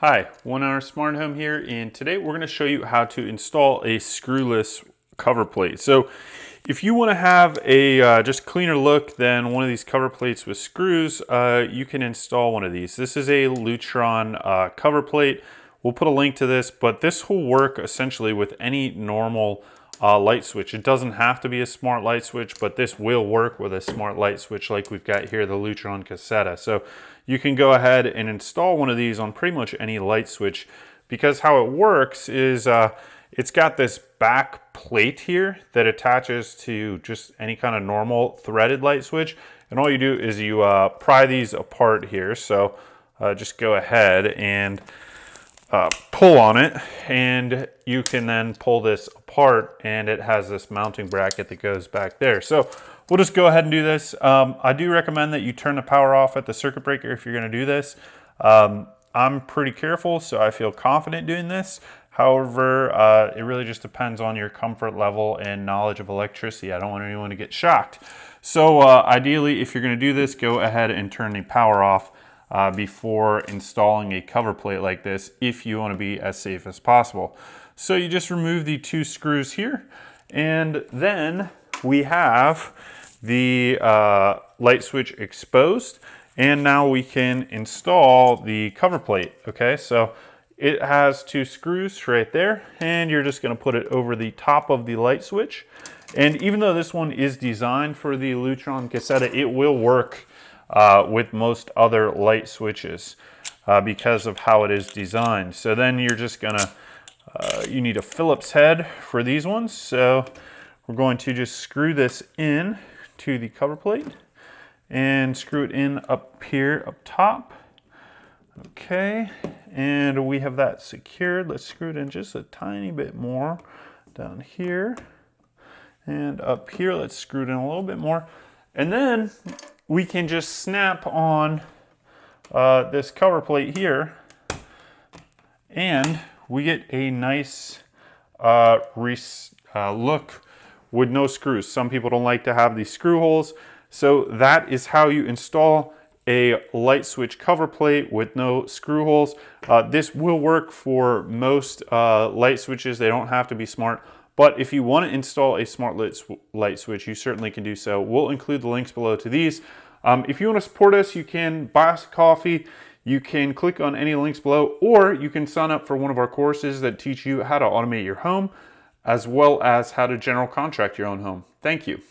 Hi, One Hour Smart Home here, and today we're going to show you how to install a screwless cover plate. So if you want to have a just cleaner look than one of these cover plates with screws, you can install one of these. This is a Lutron cover plate. We'll put a link to this, but this will work essentially with any normal light switch. It doesn't have to be a smart light switch, but this will work with a smart light switch like we've got here, the Lutron Cassetta. So you can go ahead and install one of these on pretty much any light switch, because how it works is it's got this back plate here that attaches to just any kind of normal threaded light switch. And all you do is you pry these apart here. So just go ahead and pull on it, and you can then pull this apart, and it has this mounting bracket that goes back there. So we'll just go ahead and do this. I do recommend that you turn the power off at the circuit breaker if you're going to do this. I'm pretty careful, so I feel confident doing this. However, it really just depends on your comfort level and knowledge of electricity. I don't want anyone to get shocked. So ideally, if you're going to do this, go ahead and turn the power off before installing a cover plate like this, if you want to be as safe as possible. So you just remove the two screws here, and then we have the light switch exposed, and now we can install the cover plate. Okay, so it has two screws right there, and you're just going to put it over the top of the light switch. And even though this one is designed for the Lutron Cassetta, it will work with most other light switches because of how it is designed. So then you're just gonna, you need a Phillips head for these ones. So we're going to just screw this in to the cover plate and screw it in up here, up top. Okay, and we have that secured. Let's screw it in just a tiny bit more down here. And up here, let's screw it in a little bit more. And then we can just snap on this cover plate here, and we get a nice look with no screws. Some people don't like to have these screw holes, so that is how you install a light switch cover plate with no screw holes. This will work for most light switches. They don't have to be smart. But if you want to install a smart light switch, you certainly can do so. We'll include the links below to these. If you want to support us, you can buy us a coffee. You can click on any links below, or you can sign up for one of our courses that teach you how to automate your home, as well as how to general contract your own home. Thank you.